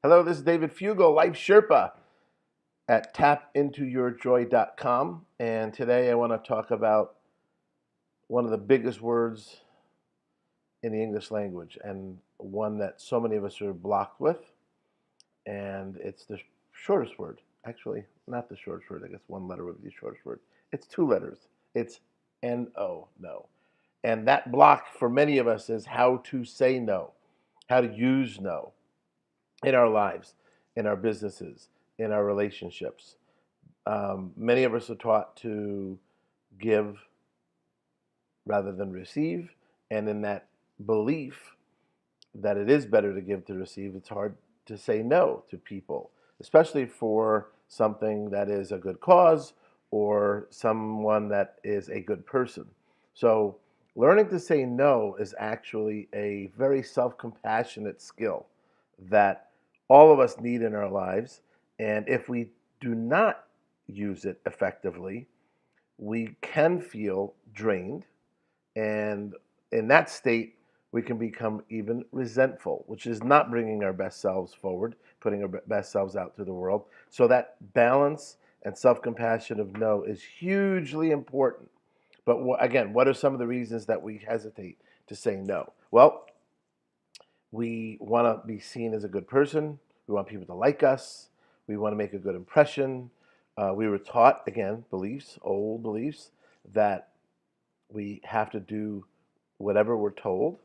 Hello, this is David Fugel, Life Sherpa at tapintoyourjoy.com. And today I want to talk about one of the biggest words in the English language and one that so many of us are blocked with. And it's the shortest word. Actually, not the shortest word. I guess one letter would be the shortest word. It's two letters. It's N-O, no. And that block for many of us is how to say no, how to use no in our lives, in our businesses, in our relationships. Many of us are taught to give rather than receive, and in that belief that it is better to give to receive, it's hard to say no to people, especially for something that is a good cause or someone that is a good person. So, learning to say no is actually a very self compassionate skill that all of us need in our lives. And if we do not use it effectively, we can feel drained. And in that state, we can become even resentful, which is not bringing our best selves forward, putting our best selves out to the world. So that balance and self-compassion of no is hugely important. But again, what are some of the reasons that we hesitate to say no? Well, we want to be seen as a good person. We want people to like us. We want to make a good impression. We were taught, again, beliefs, old beliefs, that we have to do whatever we're told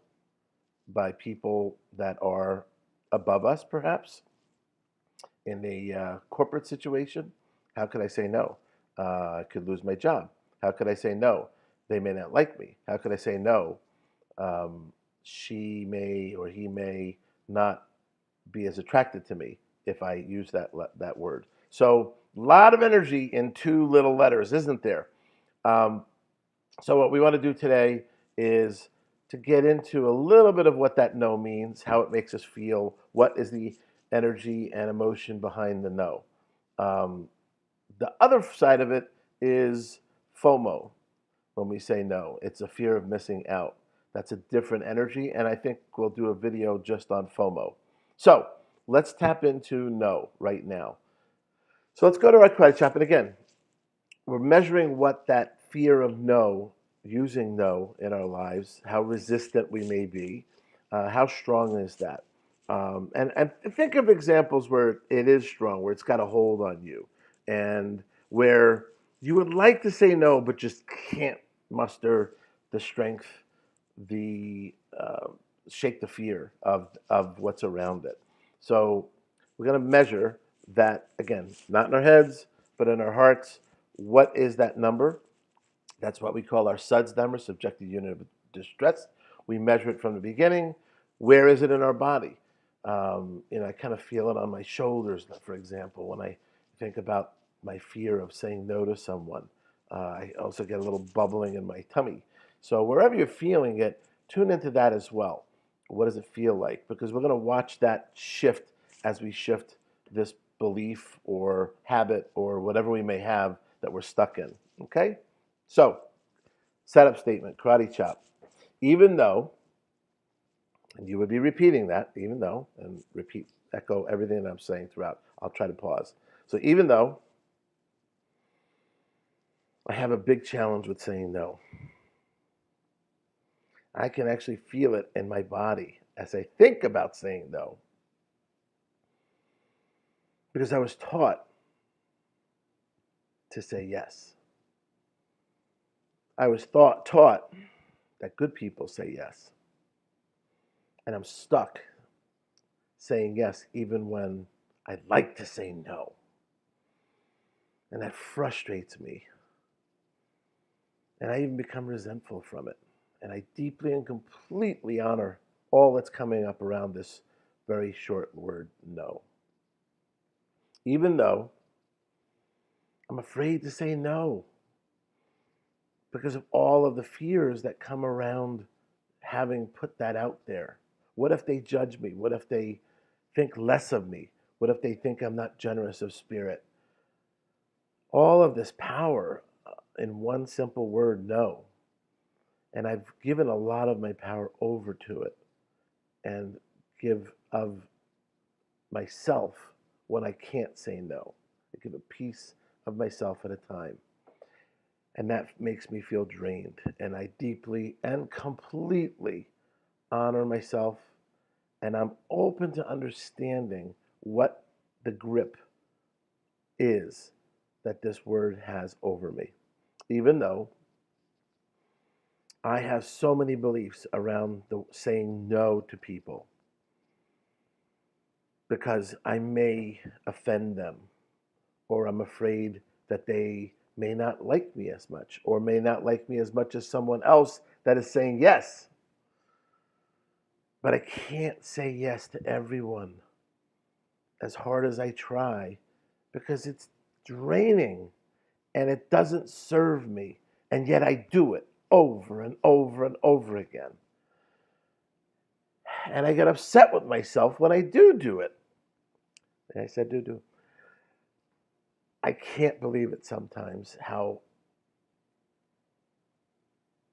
by people that are above us, perhaps, in a corporate situation. How could I say no? I could lose my job. How could I say no? They may not like me. How could I say no? She may or he may not be as attracted to me if I use that word. So a lot of energy in two little letters, isn't there? Um, so what we want to do today is to get into a little bit of what that no means, how it makes us feel, what is the energy and emotion behind the no. Um, the other side of it is FOMO. When we say no, it's a fear of missing out. That's a different energy, and I think we'll do a video just on FOMO. So let's tap into no right now. So let's go to our karate chop, and again, we're measuring what that fear of no, using no in our lives, how resistant we may be, how strong is that? And think of examples where it is strong, where it's got a hold on you, and where you would like to say no, but just can't muster the strength, the shake the fear of what's around it. So we're going to measure that again, not in our heads, but in our hearts. What is that number? That's what we call our SUDS number, subjective unit of distress. We measure it from the beginning. Where is it in our body? I kind of feel it on my shoulders, for example, when I think about my fear of saying no to someone. I also get a little bubbling in my tummy. So wherever you're feeling it, tune into that as well. What does it feel like? Because we're going to watch that shift as we shift this belief or habit or whatever we may have that we're stuck in. Okay? So, setup statement, karate chop. Even though, and you would be repeating that, even though, and repeat, echo everything that I'm saying throughout. I'll try to pause. So, even though I have a big challenge with saying no, I can actually feel it in my body as I think about saying no. Because I was taught to say yes. I was taught that good people say yes. And I'm stuck saying yes even when I'd like to say no. And that frustrates me. And I even become resentful from it. And I deeply and completely honor all that's coming up around this very short word, no. Even though I'm afraid to say no because of all of the fears that come around having put that out there. What if they judge me? What if they think less of me? What if they think I'm not generous of spirit? All of this power in one simple word, no. And I've given a lot of my power over to it and give of myself when I can't say no. I give a piece of myself at a time. And that makes me feel drained. And I deeply and completely honor myself. And I'm open to understanding what the grip is that this word has over me. Even though I have so many beliefs around saying no to people because I may offend them, or I'm afraid that they may not like me as much, or may not like me as much as someone else that is saying yes. But I can't say yes to everyone as hard as I try because it's draining and it doesn't serve me. And yet I do it over and over and over again. And I get upset with myself when I do it. And I said, do. I can't believe it sometimes how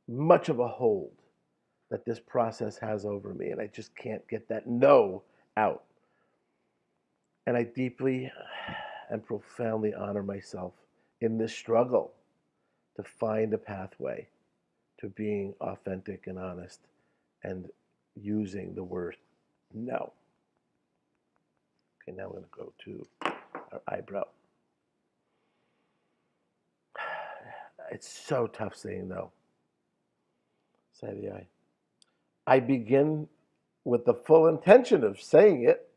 much of a hold that this process has over me. And I just can't get that no out. And I deeply and profoundly honor myself in this struggle to find a pathway to being authentic and honest and using the word no. Okay, now I'm going to go to our eyebrow. It's so tough saying no. Side of the eye. I begin with the full intention of saying it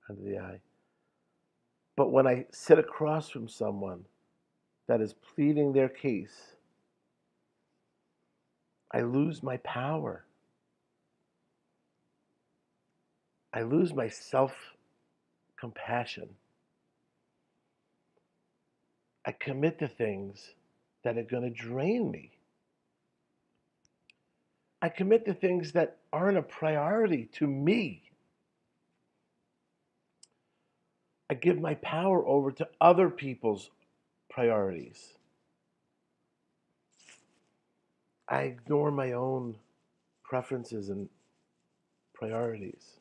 under the eye. But when I sit across from someone that is pleading their case, I lose my power. I lose my self-compassion. I commit to things that are going to drain me. I commit to things that aren't a priority to me. I give my power over to other people's priorities. I ignore my own preferences and priorities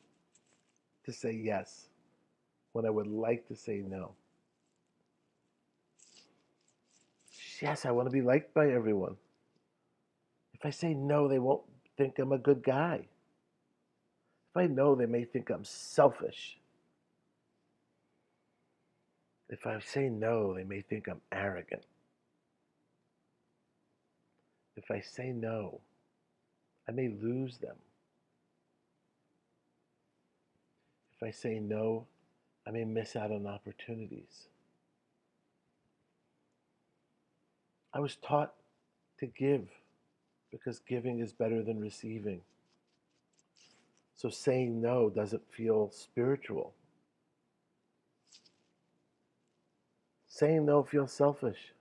to say yes when I would like to say no. Yes, I want to be liked by everyone. If I say no, they won't think I'm a good guy. If I know, they may think I'm selfish. If I say no, they may think I'm arrogant. If I say no, I may lose them. If I say no, I may miss out on opportunities. I was taught to give because giving is better than receiving. So saying no doesn't feel spiritual. Saying no feels selfish.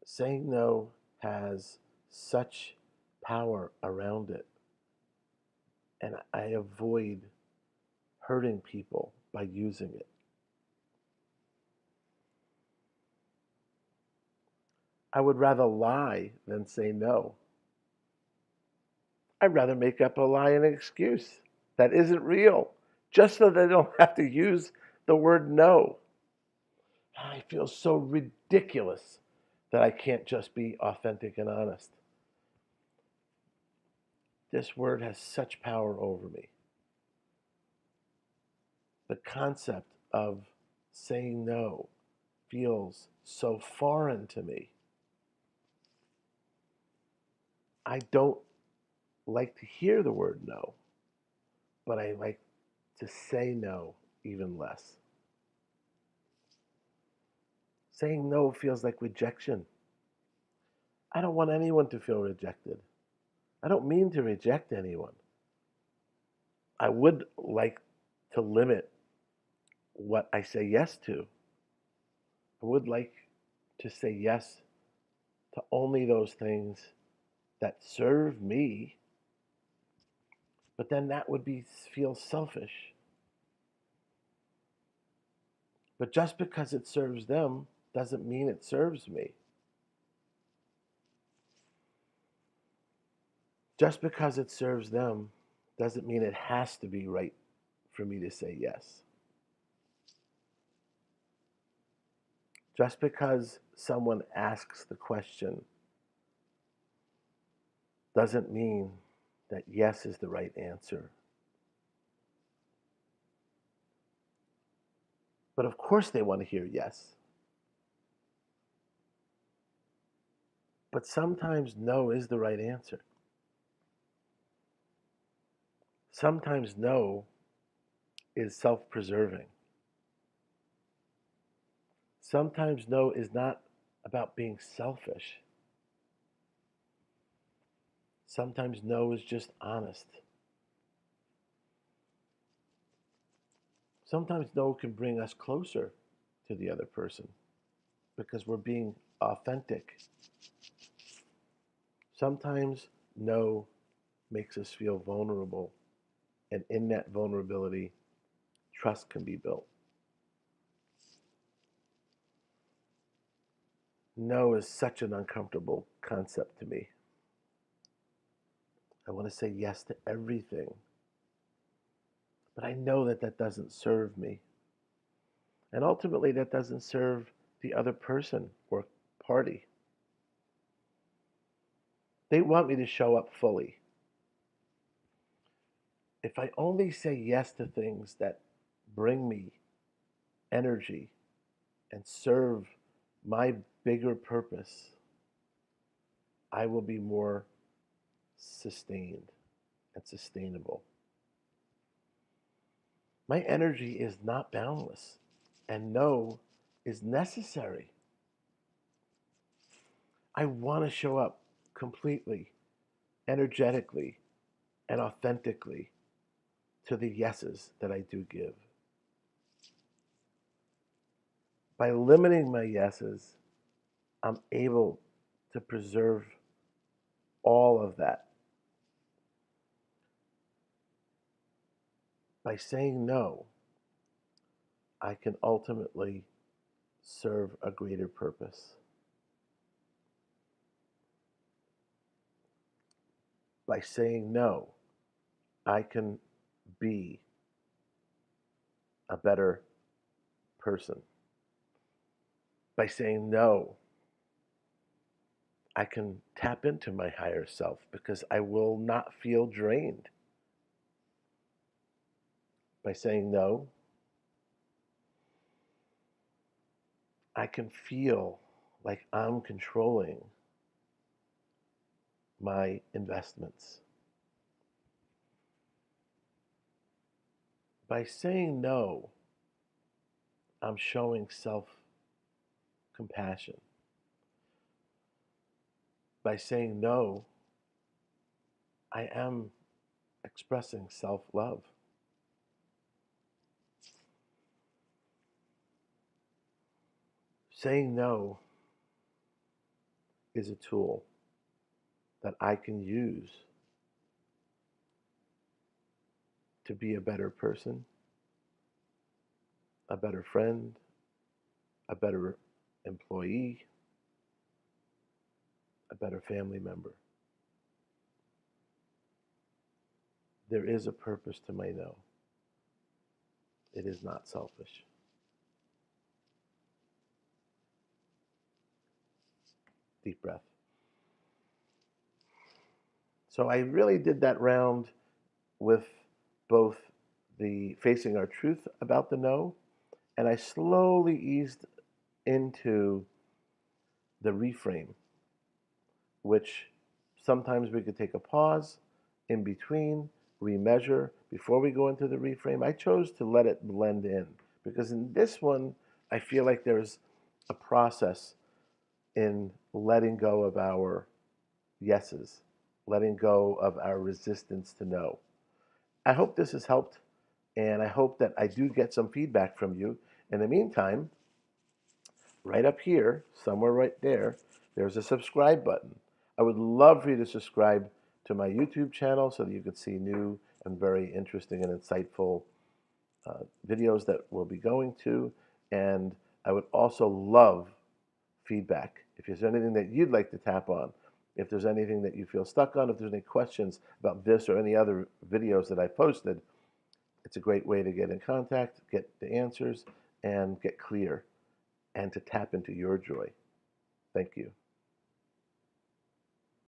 Saying no has such power around it. And I avoid hurting people by using it. I would rather lie than say no. I'd rather make up a lie and an excuse that isn't real, just so they don't have to use the word no. I feel so ridiculous that I can't just be authentic and honest. This word has such power over me. The concept of saying no feels so foreign to me. I don't like to hear the word no, but I like to say no even less. Saying no feels like rejection. I don't want anyone to feel rejected. I don't mean to reject anyone. I would like to limit what I say yes to. I would like to say yes to only those things that serve me, but then that would feel selfish. But just because it serves them doesn't mean it serves me. Just because it serves them doesn't mean it has to be right for me to say yes. Just because someone asks the question doesn't mean that yes is the right answer. But of course they want to hear yes. But sometimes no is the right answer. Sometimes no is self preserving. Sometimes no is not about being selfish. Sometimes no is just honest. Sometimes no can bring us closer to the other person because we're being authentic. Sometimes no makes us feel vulnerable, and in that vulnerability, trust can be built. No is such an uncomfortable concept to me. I want to say yes to everything, but I know that that doesn't serve me. And ultimately, that doesn't serve the other person or party. They want me to show up fully. If I only say yes to things that bring me energy and serve my bigger purpose, I will be more sustained and sustainable. My energy is not boundless, and no is necessary. I want to show up completely, energetically, and authentically to the yeses that I do give. By limiting my yeses, I'm able to preserve all of that. By saying no, I can ultimately serve a greater purpose. By saying no, I can be a better person. By saying no, I can tap into my higher self because I will not feel drained. By saying no, I can feel like I'm controlling my investments. By saying no, I'm showing self compassion. By saying no, I am expressing self love. Saying no is a tool that I can use to be a better person, a better friend, a better employee, a better family member. There is a purpose to my no. It is not selfish. Deep breath. So I really did that round with both the facing our truth about the no, and I slowly eased into the reframe, which sometimes we could take a pause in between, remeasure before we go into the reframe. I chose to let it blend in because in this one, I feel like there's a process in letting go of our yeses, letting go of our resistance to no. I hope this has helped, and I hope that I do get some feedback from you. In the meantime, right up here, somewhere right there, there's a subscribe button. I would love for you to subscribe to my YouTube channel so that you could see new and very interesting and insightful videos that we'll be going to. And I would also love feedback. If there's anything that you'd like to tap on, If there's anything that you feel stuck on, if there's any questions about this or any other videos that I posted, it's a great way to get in contact, get the answers, and get clear, and to tap into your joy. Thank you.